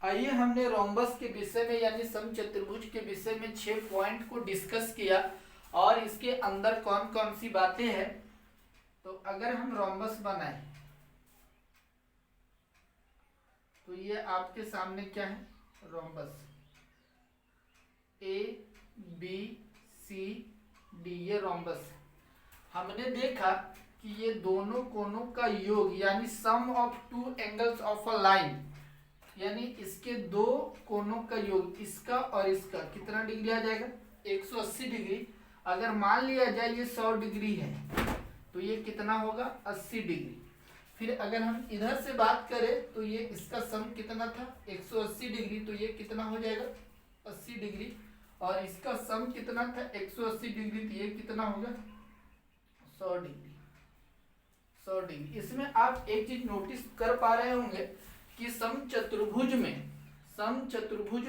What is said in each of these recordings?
आइए, हमने रोम्बस के विषय में यानी समचतुर्भुज के विषय में 6 पॉइंट को डिस्कस किया और इसके अंदर कौन कौन सी बातें हैं। तो अगर हम रोम्बस बनाएं तो ये आपके सामने क्या है, rhombus A B C D, ये रोम्बस है। हमने देखा कि ये दोनों कोनों का योग यानी sum of two angles of a line, यानी इसके दो कोनों का योग, इसका और इसका कितना डिग्री आ जाएगा, 180 डिग्री। अगर मान लिया जाए ये 100 डिग्री है तो ये कितना होगा, 80 डिग्री। फिर अगर हम इधर से बात करें तो ये इसका सम कितना था, 180 डिग्री, तो ये कितना हो जाएगा, 80 डिग्री। और इसका सम कितना था, 180 डिग्री, तो ये कितना होगा, 100 डिग्री। 100 डिग्री। इसमें आप एक चीज नोटिस कर पा रहे होंगे कि समचतुर्भुज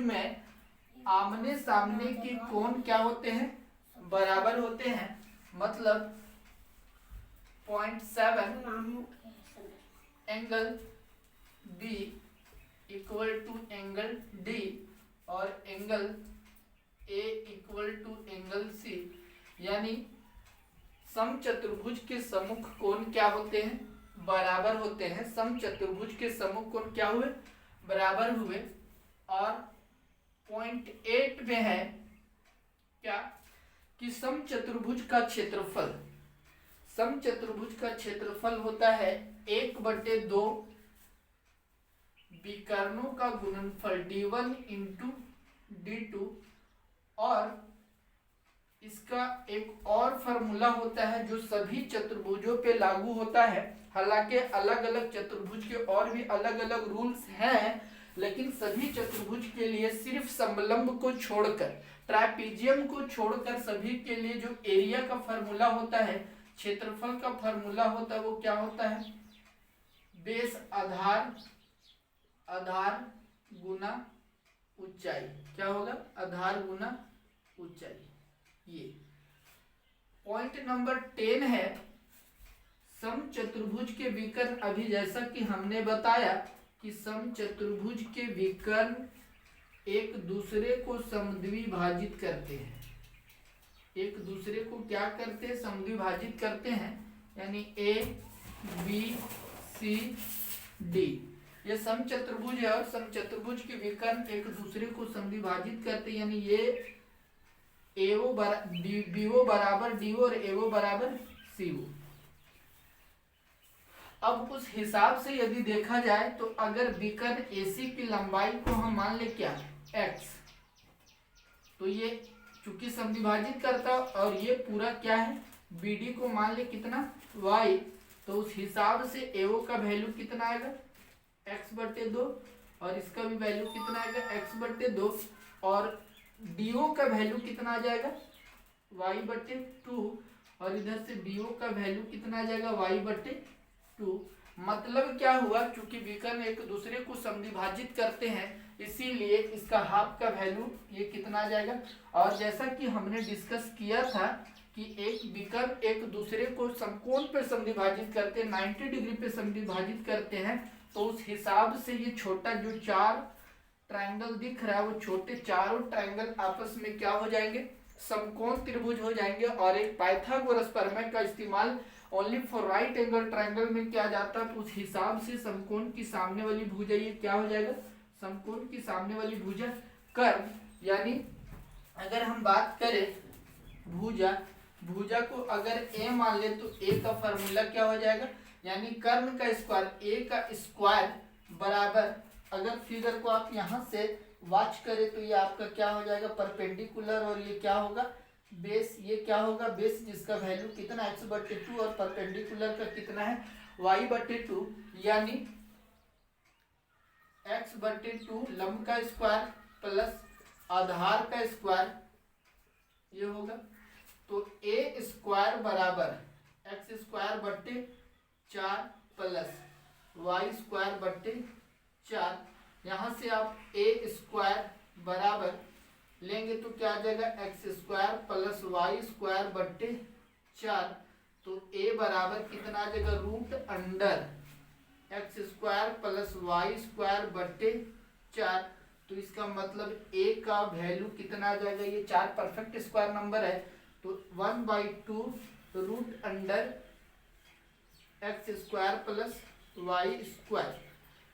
में आमने सामने के कोण क्या होते हैं, बराबर होते हैं। मतलब 0.7 angle B equal to angle D और angle A equal to angle C, यानी समचतुर्भुज के सम्मुख कोण क्या होते हैं, बराबर होते हैं। समचतुर्भुज के सम्मुख कोण क्या हुए, बराबर हुए। और पॉइंट 8 में है क्या कि समचतुर्भुज का क्षेत्रफल होता है 1/2 विकर्णों का गुणनफल d1 इंटू d2। और इसका एक और फॉर्मूला होता है जो सभी चतुर्भुजों पे लागू होता है। हालांकि अलग अलग चतुर्भुज के और भी अलग अलग रूल्स हैं, लेकिन सभी चतुर्भुज के लिए सिर्फ समलंब को छोड़कर, ट्रापेजियम को छोड़कर सभी के लिए जो एरिया का फॉर्मूला होता है, क्षेत्रफल का फॉर्मूला होता है, वो क्या होता है, बेस आधार गुना ऊंचाई। क्या होगा, आधार गुना ऊंचाई। ये पॉइंट नंबर 10 है समचतुर्भुज के विकर्ण। अभी जैसा कि हमने बताया कि समचतुर्भुज के विकर्ण एक दूसरे को समद्विभाजित करते हैं, एक दूसरे को क्या करते हैं, समद्विभाजित करते हैं। यानी ए बी सी डी ये समचतुर्भुज है और समचतुर्भुज के विकर्ण एक दूसरे को समद्विभाजित करते हैं। यानी ये एओ बीओ बराबर डीओ और एओ बराबर सीओ। अब उस हिसाब से यदि देखा जाए तो अगर विकर्ण एसी की लंबाई को हम मान ले क्या, एक्स, तो ये चूंकि समद्विभाजित करता और ये पूरा क्या है, बीडी को मान ले कितना, वाई, तो उस हिसाब से एओ का वैल्यू कितना आएगा, x/2, और इसका भी वैल्यू कितना आएगा, x/2, और डीओ का वैल्यू कितना आ जाएगा, y/2, और इधर से डीओ का वैल्यू कितना आ जाएगा, y/2। मतलब क्या हुआ, चूंकि विकर्ण एक दूसरे को समद्विभाजित करते हैं, इसीलिए इसका हाफ का वैल्यू ये कितना आ जाएगा। और जैसा कि हमने डिस्कस किया था कि एक विकर्ण एक दूसरे को समकोण पे समद्विभाजित करते हैं, 90 डिग्री पे समद्विभाजित करते हैं, तो उस हिसाब से ये छोटा जो 4 ट्रायंगल दिख रहा है, वो छोटे चारों ट्रायंगल आपस में क्या हो जाएंगे, समकोण त्रिभुज हो जाएंगे। और एक पाइथागोरस प्रमेय का इस्तेमाल only for right angle triangle में किया जाता है, तो उस हिसाब से समकोण की सामने वाली भुजा ये क्या हो जाएगा, समकोण की सामने वाली भुजा कर्व। यानी अगर हम बात करें भुजा को अगर ए मान ले तो ए का फॉर्मूला क्या हो जाएगा, यानी कर्ण का स्क्वायर, ए का स्क्वायर बराबर, अगर फिगर को आप यहाँ से वॉच करें तो ये आपका क्या हो जाएगा, परपेंडिकुलर, और ये क्या होगा, बेस, ये क्या होगा, बेस, जिसका वैल्यू कितना, x/2, और परपेंडिकुलर का कितना है, y/2, यानी x/2 लंब का स्क्वायर प्लस आधार का स्क्वायर, ये होगा। तो ए स्क्वायर बराबर x²/4 प्लस y²/4। यहाँ से आप a² बराबर लेंगे तो क्या आ जाएगा, x² प्लस y²/4। तो a बराबर कितना आ जाएगा, √x² प्लस y² 4, तो इसका मतलब a का वैल्यू कितना आ जाएगा, ये 4 परफेक्ट स्क्वायर नंबर है, तो 1/2 root under X square plus Y square.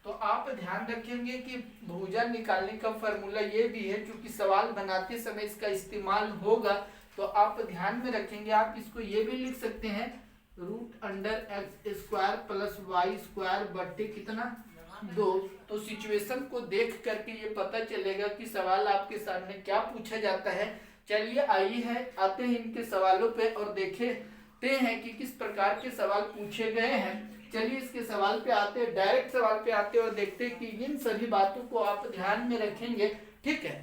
तो आप ध्यान रखेंगे कि भुजा निकालने का फॉर्मूला ये भी है, क्योंकि सवाल बनाते समय इसका इस्तेमाल होगा, तो आप ध्यान में रखेंगे। आप इसको ये भी लिख सकते हैं root under X square plus Y square बट्टे कितना 2। तो सिचुएशन को देख करके ये पता चलेगा कि सवाल आपके सामने क्या पूछा जाता है। चलिए आते हैं इनके सवालों पे और देखते हैं कि किस प्रकार के सवाल पूछे गए हैं। चलिए इसके सवाल पे आते हैं, डायरेक्ट सवाल पे आते हैं और देखते हैं कि इन सभी बातों को आप ध्यान में रखेंगे। ठीक है।